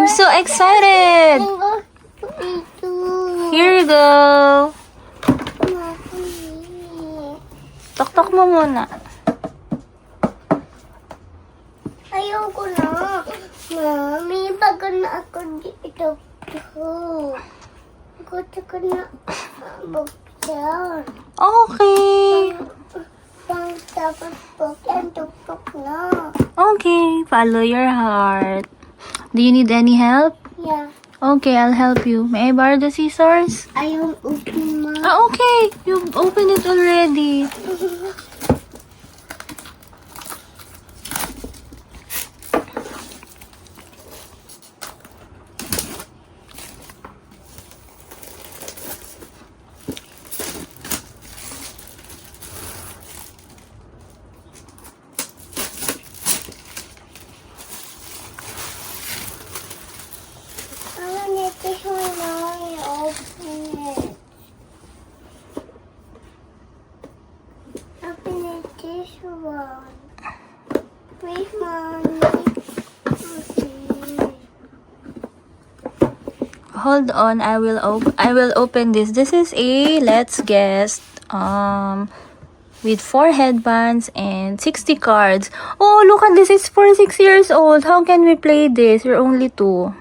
I'm so excited. Here you go. Tok-tok mo muna. Ayoko na. Mami, bago na ako dito. Gusto ko na buksan. Okay. Tapos buksan, tuktok na. Okay, follow your heart. Do you need any help? Yeah. Okay, I'll help you. May I borrow the scissors? Ayaw open, Ma. Okay. You've opened it already. I need this one now. Open it. Open it this one. Please, Mommy. Okay. Hold on, I will open this. This is a let's guess with 4 headbands and 60 cards. Oh, look at this. It's for 6 years old. How can we play this? We're only 2.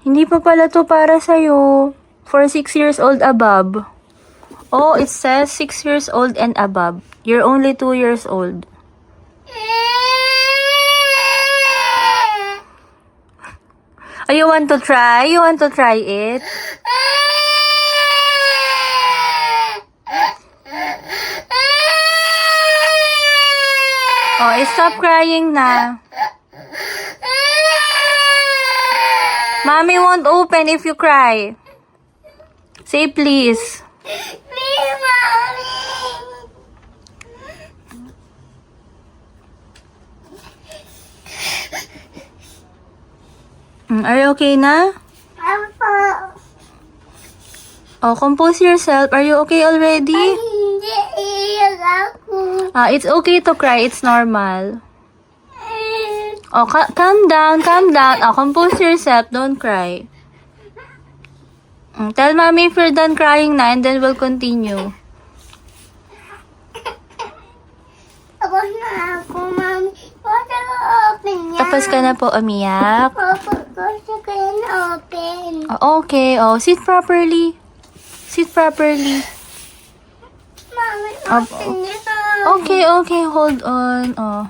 Hindi pa pala to para sa'yo. For 6 years old above. Oh, it says 6 years old and above. You're only 2 years old. Oh, you want to try? You want to try it? Oh, stop crying na. Mommy won't open if you cry. Say please. Please, Mommy. Are you okay na? Oh, compose yourself. Are you okay already? Hindi iyak ako. It's okay to cry. It's normal. Oh, calm down, calm down. Oh, compose yourself. Don't cry. Tell mommy if you're done crying na and then we'll continue. Tapos na ako, Mommy. Gusto ko open yan. Tapos ka na po umiyak. Gusto ko yan open. Oh, okay. Oh, sit properly. Sit properly. Mommy, Opo. open nito. Okay, okay. Hold on. Oh.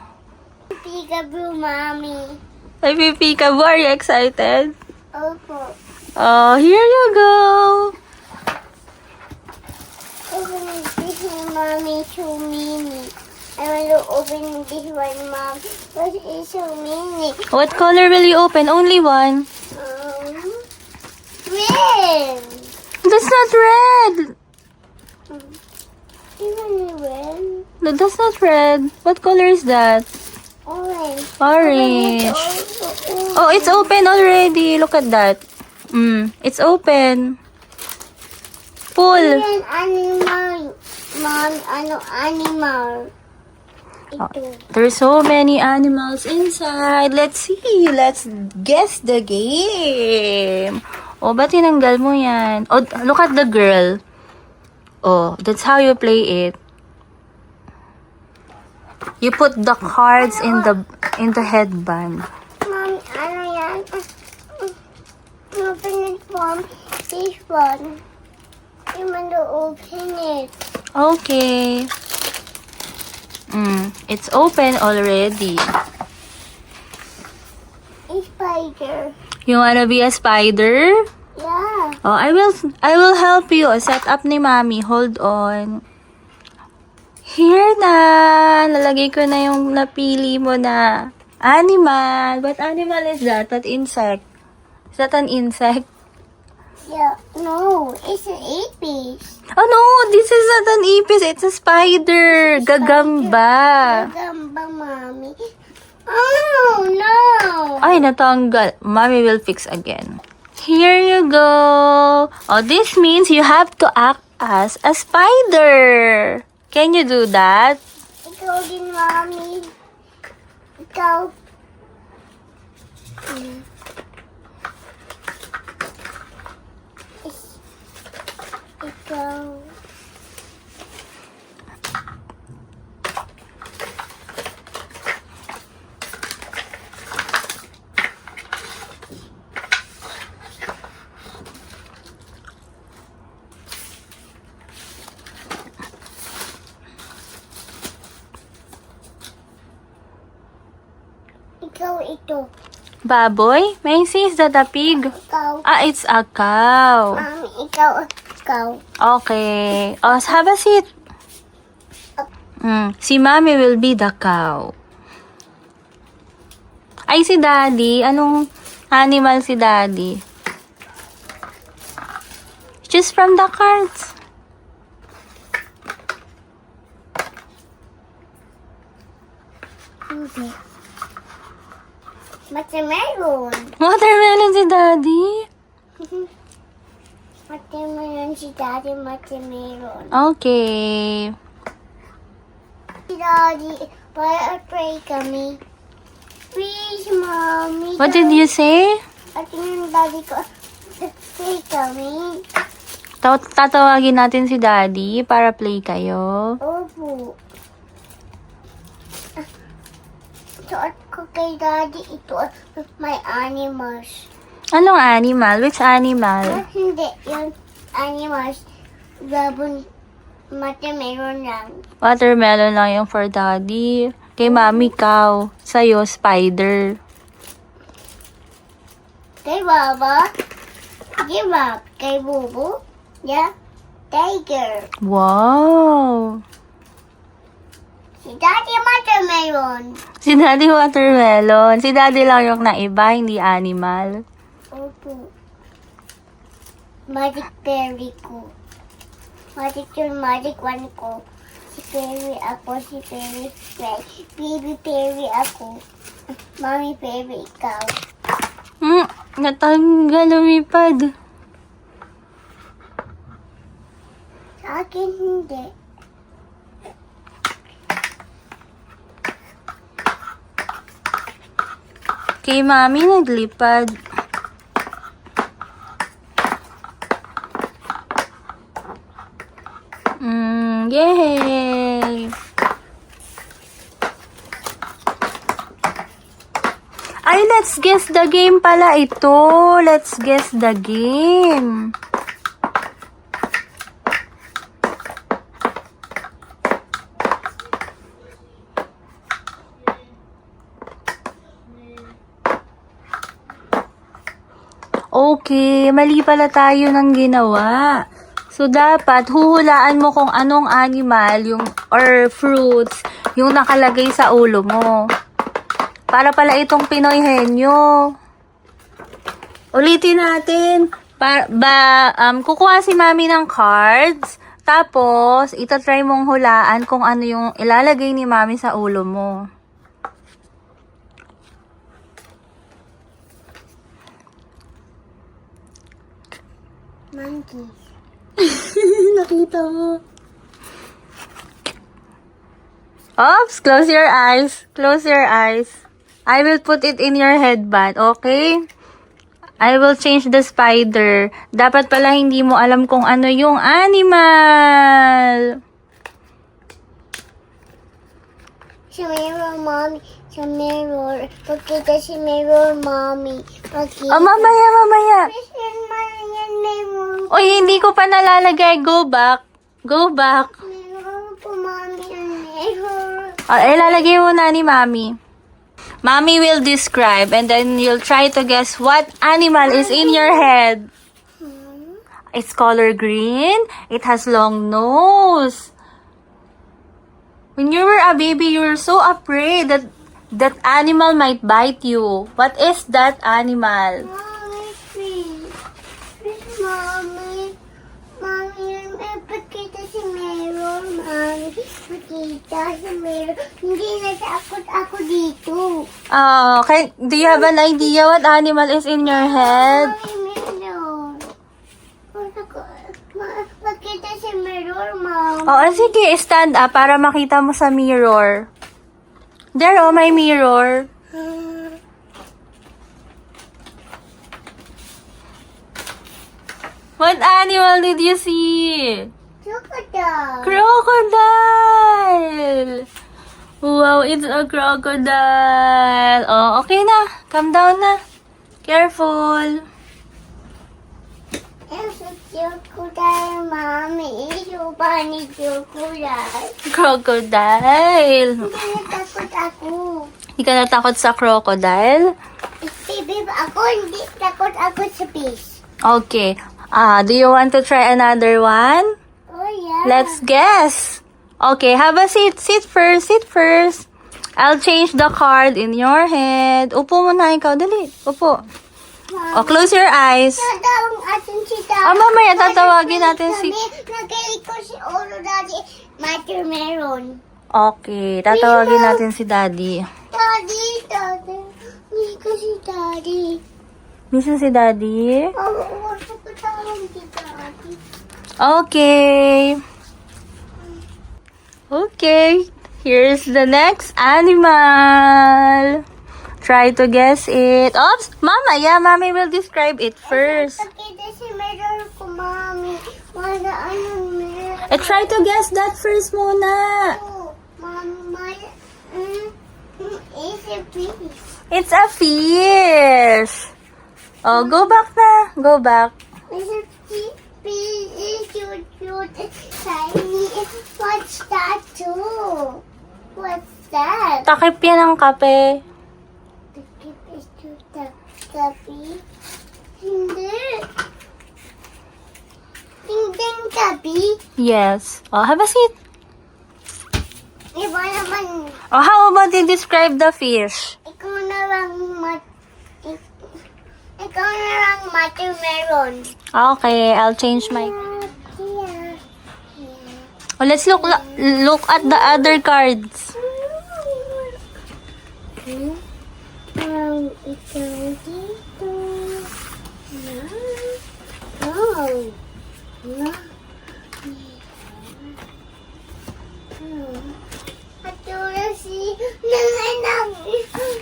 Peekaboo, Mommy. Ay, Peekaboo, are you excited? Opo. Oh, here you go. Open this one, Mommy. So mini. I want to open this one, Mom. But it's so mini. What color will you open? Only one. Red. That's not red. Even red. No, that's not red. What color is that? Orange. Orange. Also Oh, it's open already. Look at that. It's open. Pull. Yan, animal. Mom, ano animal? Ito. There's so many animals inside. Let's see. Let's guess the game. Oh, ba't tinanggal mo yan? Oh, look at the girl. Oh, that's how you play it. You put the cards in the headband. Mom, ano yan? Open it from this one. I want to open it. Okay. It's open already. A spider. You wanna be a spider? Yeah. Oh, I will help you. Set up ni Mommy. Hold on. Here na. Nalagay ko na yung napili mo na animal. What animal is that? What insect? Is that an insect? Yeah. No, it's an apis. Oh no, this is not an ipis. It's a spider. Gagamba. Gagamba, Mommy. Oh, no. Ay, natanggal. Mommy will fix again. Here you go. Oh, this means you have to act as a spider. Can you do that? Ikaw din, Mommy. Ikaw. Ikaw. Ikaw ito. Baboy? May is that a pig? Ikaw. Ah, it's a cow. Mami, ikaw. Ikaw. Okay. Oh, have a seat. Si Mommy will be the cow. Ay, si Daddy. Anong animal si Daddy? Just from the cards. Hindi. Watermelon. Watermelon si Daddy. Watermelon si Daddy, watermelon. Okay. Si Daddy, pray kami. Please, Mommy. What did you say? At yung Daddy ko, pray kami. Tatawagin natin si Daddy para play kayo. Opo. Suot ko kay Daddy, ito my animals. Anong animal? Which animal? Hindi, yung animals, labon, watermelon lang. Watermelon lang yung for Daddy. Kay Mommy, cow. Sa'yo, spider. Kay Baba, give up. Kay Bubu, yeah, tiger. Wow! Si Daddy, watermelon. Si Daddy watermelon. Si Daddy lang yung naiba, hindi animal. Opo. Magic berry ko. Magic yung magic one ko. Si Perry ako, si Perry Spray. Baby Perry ako. Mommy Perry, ikaw. Natanggal, lumipad. Sa akin, hindi. Kay Mommy, naglipad. Yay! Ay, let's guess the game pala ito. Let's guess the game. Okay, mali pala tayo ng ginawa. So, dapat huhulaan mo kung anong animal yung, or fruits yung nakalagay sa ulo mo. Para pala itong Pinoy henyo. Ulitin natin. Kukuha si Mami ng cards. Tapos, itatry mong hulaan kung ano yung ilalagay ni Mami sa ulo mo. Monkey. Nakita mo. Oops, close your eyes. Close your eyes. I will put it in your headband, okay? I will change the spider. Dapat pala hindi mo alam kung ano yung animal. Si mirror, Mommy. Si mirror. Pagkita si mirror, Mommy. Pagkita. Oh, mamaya. Yan, mirror. Oy, hindi ko pa nalalagay. Go back. Go back. Mirror po, Mommy. Mirror. Ilalagay mo na ni Mami. Mami will describe and then you'll try to guess what animal is in your head. It's color green. It has long nose. When you were a baby, you were so afraid that that animal might bite you. What is that animal? Mommy, please. Please, Mommy. Mommy, pagkita si mirror, Mommy. Pagkita si mirror. Hindi natakot ako dito. Okay. Do you have an idea what animal is in your head? Mommy, mirror. Pagkita si mirror, Mom. Oo, sige. Stand up para makita mo sa mirror. There, oh, may mirror. What animal did you see? Crocodile. Crocodile! Wow, it's a crocodile. Oh, okay na. Calm down na. Careful. It's a crocodile, Mommy. It's a bunny crocodile. Crocodile. Hindi natakot ako. Hindi ka natakot sa crocodile? Baby, ako hindi takot ako sa fish. Okay. Do you want to try another one? Oh, yeah. Let's guess. Okay, have a seat. Sit first. Sit first. I'll change the card in your head. Upo muna ikaw. Dali. Upo. Oh, close your eyes. Tatawag atin si Daddy. Mamaya tatawagin natin si... Nagalit ko si Olo Daddy. Watermelon. Okay, tatawagin natin si Daddy. Daddy. Hindi ko si Daddy. Miss mo si Daddy? Gusto ko tawag si Daddy. Okay. Okay. Here's the next animal. Try to guess it. Oops! Mama, yeah, Mommy will describe it first. Nakita si meron ko, Mommy. Wala anong meron. Try to guess that first muna. Mama, it's a fish. It's a fish. Oh, go back na. Go back. It's a fish. It's cute, shiny. What's that too? What's that? Takip yan ng kape. The kid is too tabi. Hindi. Hindi tabi. Yes. Oh, have a seat. Iba naman. Oh, how about you describe the fish? Ikaw na lang watermelon. Okay, I'll change my... Yeah. Oh, let's look at the other cards. Ito dito. Oh. Atula si nanganang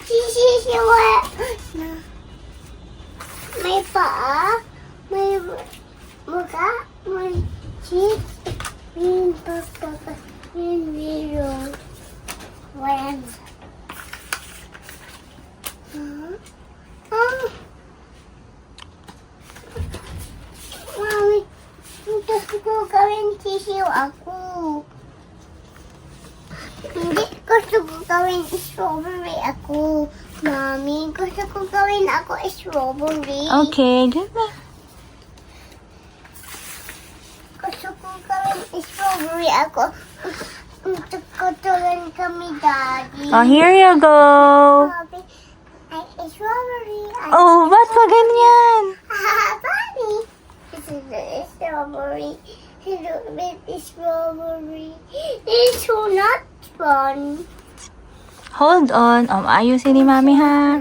sisisiwa. May paa, may mukha, may cheeks, may pagkakas, may mirror. Wala. Mami, gusto ko gawin sisiw ako. Hindi, gusto ko gawin strawberry ako. Mami, gusto ko gawin ako strawberry. Okay, good na. Gusto ko gawin strawberry ako. Gusto ko tulungan kami, Daddy. Oh, here you go. Sabi, ay strawberry. Oh, ba't pa ganyan? Daddy. This is the strawberry. Hello, baby strawberry. It's so not fun. Hold on. Ayusin ni Mami, ha?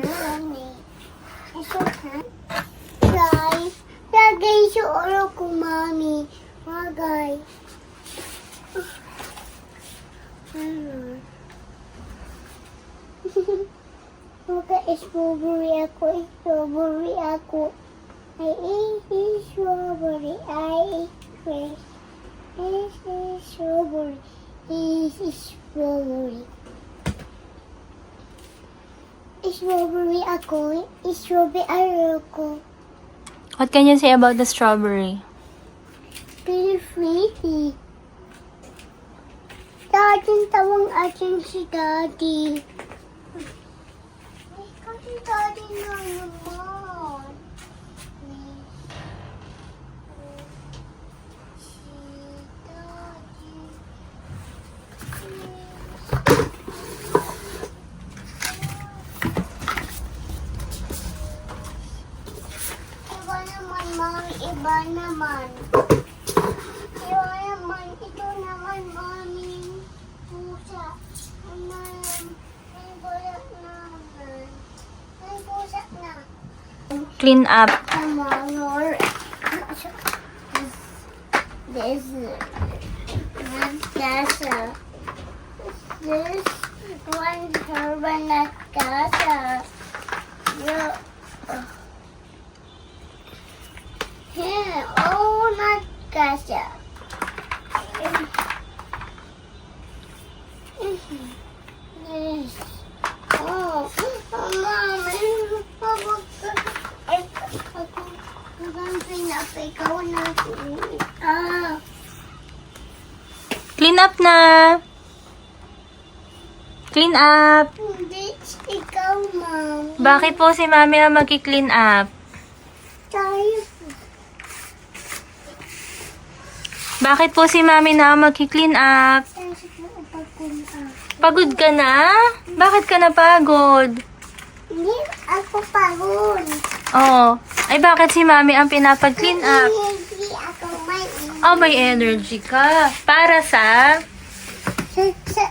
Guys, lagay sa oro ko, Mami. Magay. Strawberry ako. I eat strawberry. I eat strawberry. Strawberry ako. Strawberry ako. What can you say about the strawberry? Very pretty. Daddy, tawang atin si Daddy. Kasi Daddy na naman. Si Daddy. Iba naman, Mami. Iba naman. Iba naman. Ito naman, Mami. Pusa. May bulak naman. May pusa na. Clean up. Tomorrow. This one turban at casa. Here. Oh, not kasha. Yes. Oh, Mom. Ikaw na. Clean up na. Clean up. Hindi, ikaw, Mom. Bakit po si Mami ang mag-clean up? Tayo. Bakit po si Mami na ang mag-clean up? Pagod ka na? Bakit ka napagod? Hindi ako pagod. Oh, ay bakit si Mami ang pinapag-clean up? Hindi ako may Oh, may energy ka. Para sa... sa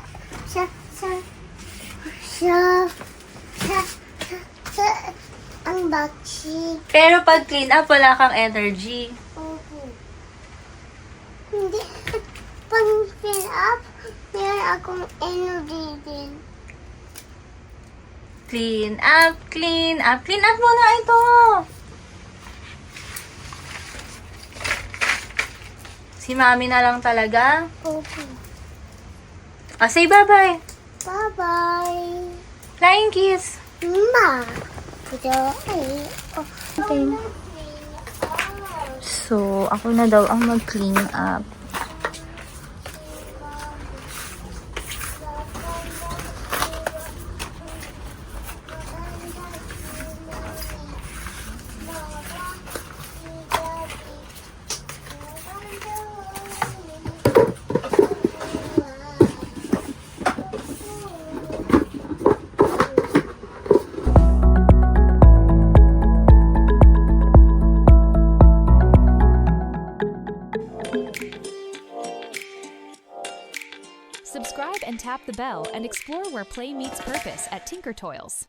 ang baksi. Pero pag clean up, wala kang energy. Hindi. Pag fill up, meron akong energy din. Clean up, clean up. Clean up muna ito. Si Mami na lang talaga. Okay. Oh, say bye-bye. Bye-bye. Flying kiss. Ma. Ito ay. Okay. So, ako na daw ang mag-clean up. Subscribe and tap the bell and explore where play meets purpose at Tinker Toys.